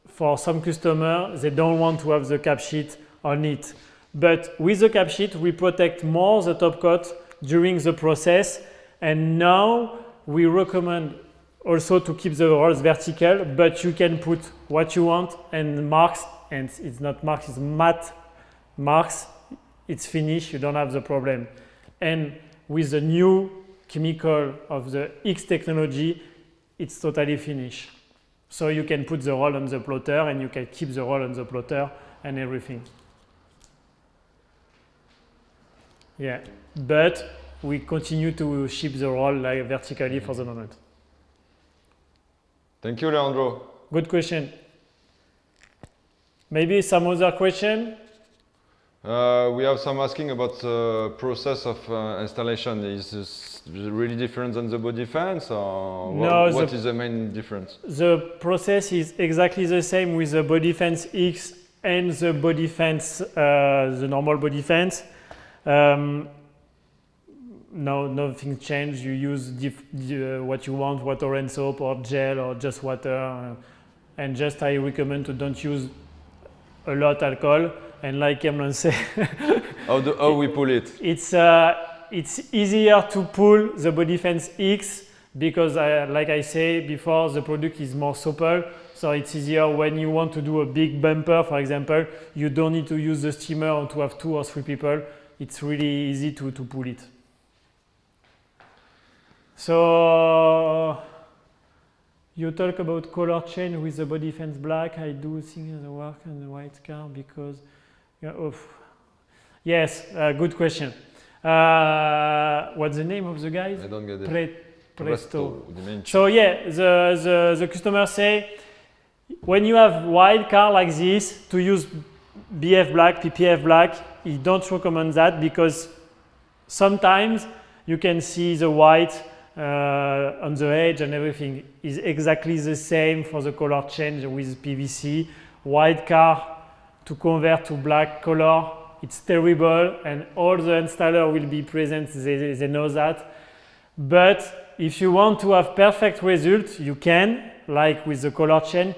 for some customers, they don't want to have the cap sheet on it. But with the cap sheet, we protect more the top coat during the process. And now we recommend also to keep the rolls vertical, but you can put what you want and marks, and it's not marks, it's matte marks. It's finished, you don't have the problem. And with the new chemical of the X technology, it's totally finished. So you can put the roll on the plotter and you can keep the roll on the plotter and everything. Yeah, but we continue to ship the roll like vertically for the moment. Thank you, Leandro. Good question. Maybe some other question? We have some asking about the process of installation. Is this really different than the body fence, or No, what is the main difference? The process is exactly the same with the BODYFENCE X and the BODYFENCE, the normal BODYFENCE. No, nothing changed. You use what you want, water and soap or gel or just water. And just I recommend to don't use a lot alcohol. And like Emlon said, How we pull it? It's easier to pull the BODYFENCE X because, like I say before, the product is more supple. So it's easier when you want to do a big bumper, for example. You don't need to use the steamer or to have 2 or 3 people. It's really easy to pull it. So you talk about color change with the BODYFENCE black. I do think the work on the white car because, yes, good question. What's the name of the guys? I don't get it. Presto. So yeah, the customer say when you have white car like this to use BF black, PPF black, he don't recommend that because sometimes you can see the white on the edge and everything is exactly the same for the color change with PVC. White car to convert to black color, it's terrible and all the installer will be present, they know that. But if you want to have perfect result, you can, like with the color change,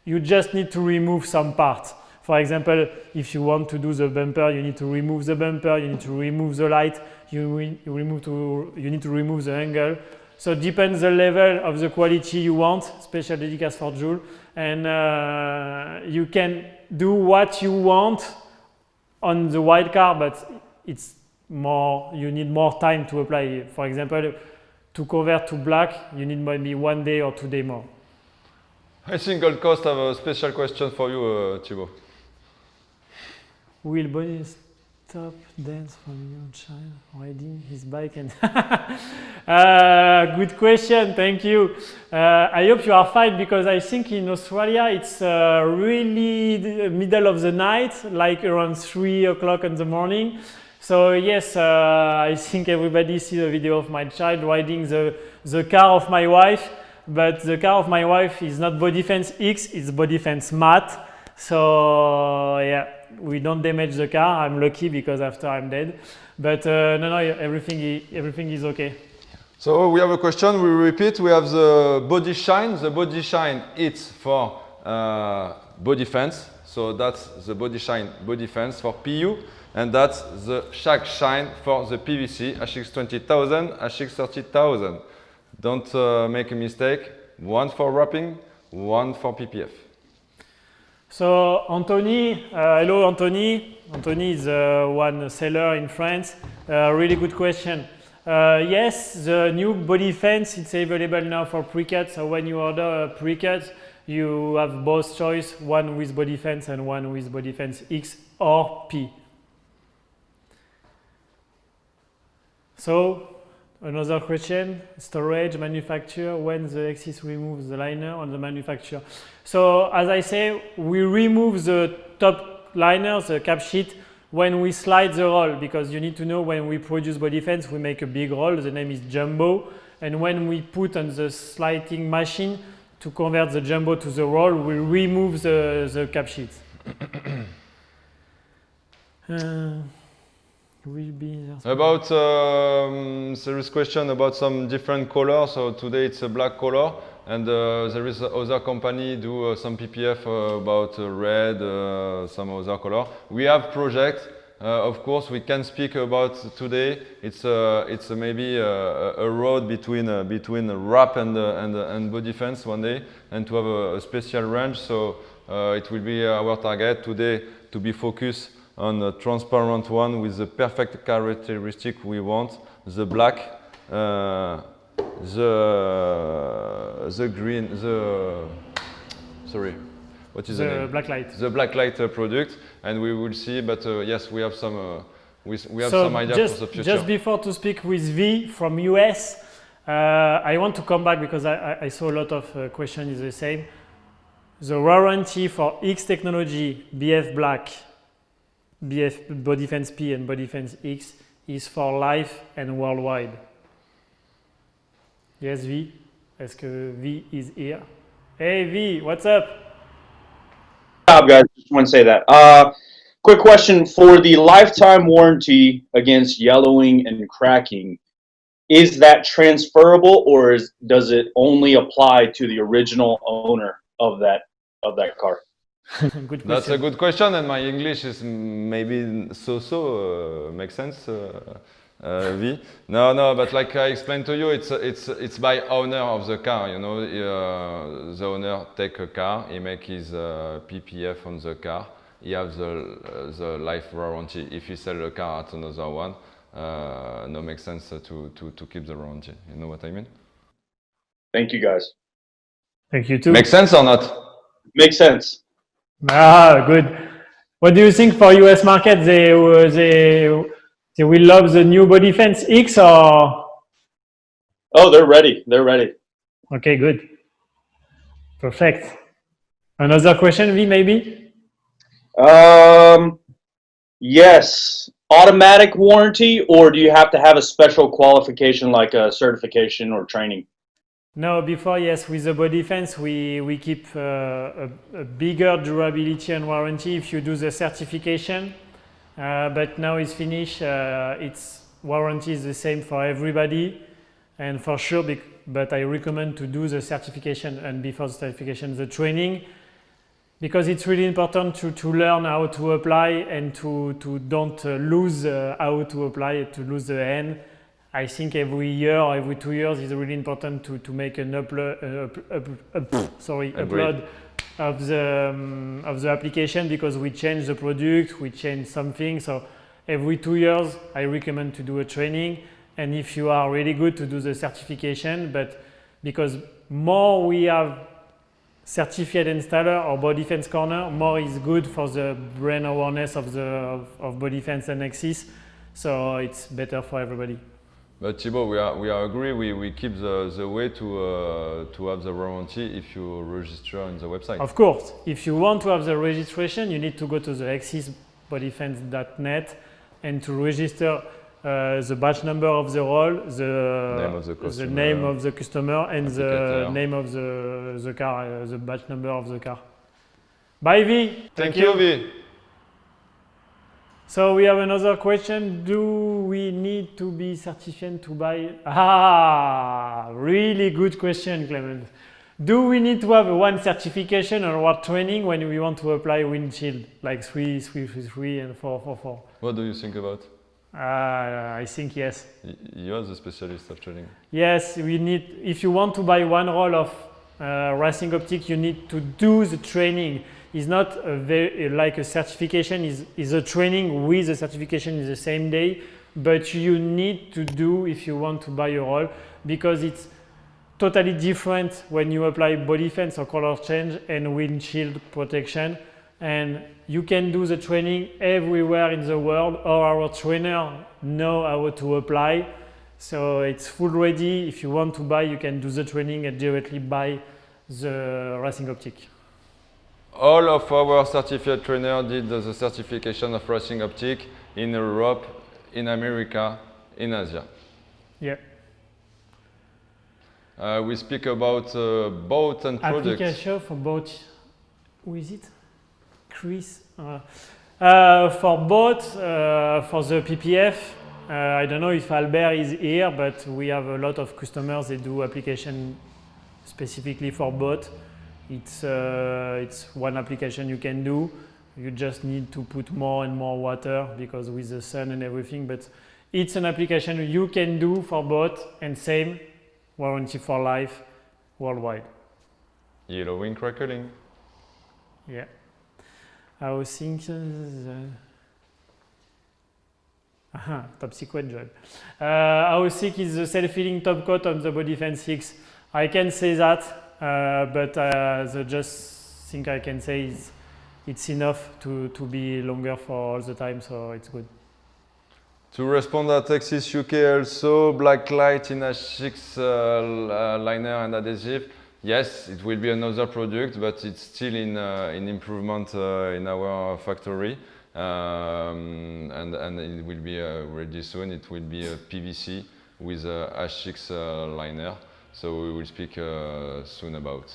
you just need to remove some parts. For example, if you want to do the bumper, you need to remove the bumper, you need to remove the light, you need to remove the angle. So it depends the level of the quality you want, special dedicated for Joule, and you can do what you want on the white car, but it's more, you need more time to apply. For example, to convert to black, you need maybe 1 day or 2 days more. I think Gold Coast have a special question for you, Thibaut. Will Bonnie stop dance from your child riding his bike? And good question, thank you. I hope you are fine because I think in Australia it's really the middle of the night, like around 3 o'clock in the morning. So yes, I think everybody sees a video of my child riding the car of my wife, but the car of my wife is not BODYFENCE X, it's BODYFENCE matte. So yeah, we don't damage the car. I'm lucky because after I'm dead. But no, everything is okay. So we have a question, we repeat, we have the body shine. The body shine, it's for BODYFENCE. So that's the body shine, BODYFENCE for PU. And that's the Shag Shine for the PVC, HX20000, HX30000. Don't make a mistake, one for wrapping, one for PPF. So Anthony, hello Anthony. Anthony is one seller in France. Really good question. Yes, the new BODYFENCE, it's available now for pre-cut. So when you order a pre-cut, you have both choice, one with BODYFENCE and one with BODYFENCE X or P. So another question, storage, manufacture, when the Hexis removes the liner on the manufacture. So as I say, we remove the top liner, the cap sheet, when we slide the roll, because you need to know when we produce BODYFENCE, we make a big roll, the name is jumbo, and when we put on the sliding machine to convert the jumbo to the roll, we remove the cap sheet. About serious question about some different colors. So today it's a black color, and there is other company do some PPF about red, some other color. We have project. Of course, we can speak about today. It's maybe a road between wrap and BODYFENCE one day, and to have a special range. So it will be our target today to be focused on the transparent one with the perfect characteristic we want, the black, the green, sorry, what is the name? Black light. The black light product, and we will see. But yes, we have some some idea for the future. Just before to speak with V from US, I want to come back because I saw a lot of questions is the same. The warranty for X technology, BF Black, BF BODYFENCE P and BODYFENCE X is for life and worldwide. Yes, V. Est-ce que V is here? Hey, V, what's up? Good job, guys. Just want to say that. Quick question for the lifetime warranty against yellowing and cracking. Is that transferable, or does it only apply to the original owner of that car? Good question. That's a good question, and my English is maybe makes sense. V. No, but like I explained to you, it's by owner of the car. You know, the owner take a car, he make his PPF on the car, he has the life warranty. If he sell the car at another one, no makes sense to keep the warranty. You know what I mean? Thank you, guys. Thank you too. Makes sense or not? Makes sense. Ah, good. What do you think for US market? They will love the new BODYFENCE X or? Oh, they're ready. They're ready. Okay, good. Perfect. Another question, V, maybe? Yes. Automatic warranty, or do you have to have a special qualification like a certification or training? No, before, yes, with the BODYFENCE, we keep a bigger durability and warranty if you do the certification. But now it's finished, its warranty is the same for everybody, and for sure, but I recommend to do the certification and before the certification, the training, because it's really important to learn how to apply and to don't lose how to apply, to lose the hand. I think every year or every 2 years is really important to make an upload of the application, because we change the product, we change something. So every 2 years, I recommend to do a training. And if you are really good, to do the certification. But because more we have certified installer or BODYFENCE corner, more is good for the brand awareness of BODYFENCE and Hexis. So it's better for everybody. But Thibaut, we are agree. We keep the way to have the warranty if you register on the website. Of course, if you want to have the registration, you need to go to the Hexis bodyfence.net and to register the batch number of the roll, the name of the customer, and the name of the car, the batch number of the car. Bye, V. Thank you, V. So we have another question. Do we need to be certified to buy? Ah, really good question, Clement. Do we need to have one certification or what training when we want to apply windshield, like 333 and 444? What do you think about? I think yes. You are the specialist of training. Yes, we need. If you want to buy one roll of racing optic, you need to do the training. It's not like a certification. Is a training with a certification in the same day, but you need to do if you want to buy a role, because it's totally different when you apply body fence or color change and windshield protection. And you can do the training everywhere in the world, or our trainer know how to apply. So it's full ready. If you want to buy, you can do the training and directly buy the racing optic. All of our certified trainers did the certification of racing optic in Europe, in America, in Asia. Yeah. We speak about boat and products. Application for boat. Who is it? Chris. For boat, for the PPF, I don't know if Albert is here, but we have a lot of customers that do application specifically for boat. It's one application you can do. You just need to put more and more water because with the sun and everything, but it's an application you can do for boat, and same warranty for life worldwide. Yellowing, crackling. Yeah. I was thinking, top secret job. I was thinking the self-healing top coat on the BODYFENCE X. I can say that, but the just thing I can say is it's enough to be longer for all the time, so it's good. To respond at Hexis UK also, black light in Hexis liner and adhesive. Yes, it will be another product, but it's still in improvement in our factory, and it will be ready soon. It will be a PVC with a H6 liner, so we will speak soon about.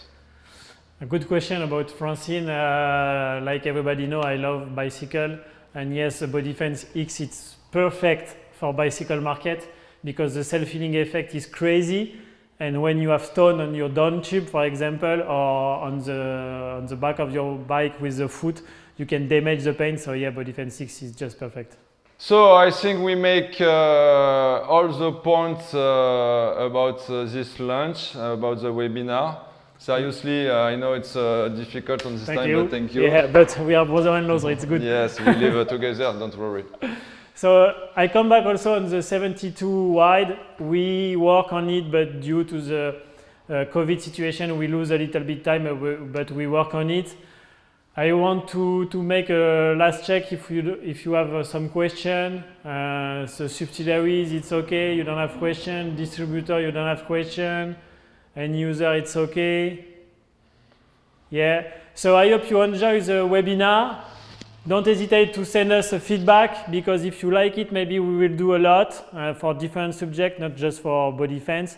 A good question about Francine. Like everybody know, I love bicycle, and yes, the BODYFENCE X, it's perfect for bicycle market because the self-healing effect is crazy. And when you have stone on your down tube, for example, or on the back of your bike with the foot, you can damage the paint. So yeah, BODYFENCE X is just perfect. So I think we make all the points about this lunch, about the webinar. Seriously, I know it's difficult on this time, but thank you. Yeah, but we are brother-in-law, so it's good. Yes, we live together, don't worry. So I come back also on the 72 wide. We work on it, but due to the COVID situation, we lose a little bit time, but we work on it. I want to make a last check if you have some question. So subsidiaries, it's okay, you don't have question. Distributor, you don't have question. End user, it's okay. Yeah. So I hope you enjoy the webinar. Don't hesitate to send us a feedback, because if you like it, maybe we will do a lot for different subjects, not just for body fence,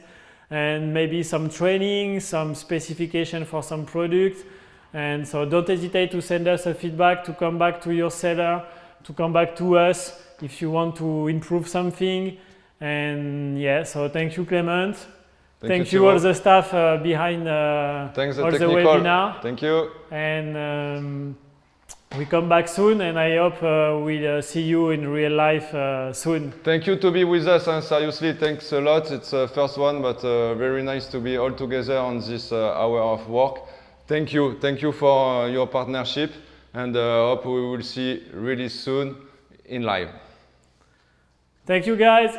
and maybe some training, some specification for some products. And so don't hesitate to send us a feedback, to come back to your seller, to come back to us if you want to improve something. And yeah, so thank you, Clement. Thank you all the staff behind all the webinar. Thank you. And we come back soon, and I hope we'll see you in real life soon. Thank you to be with us, and seriously, thanks a lot. It's the first one, but very nice to be all together on this hour of work. Thank you for your partnership, and hope we will see really soon in live. Thank you, guys.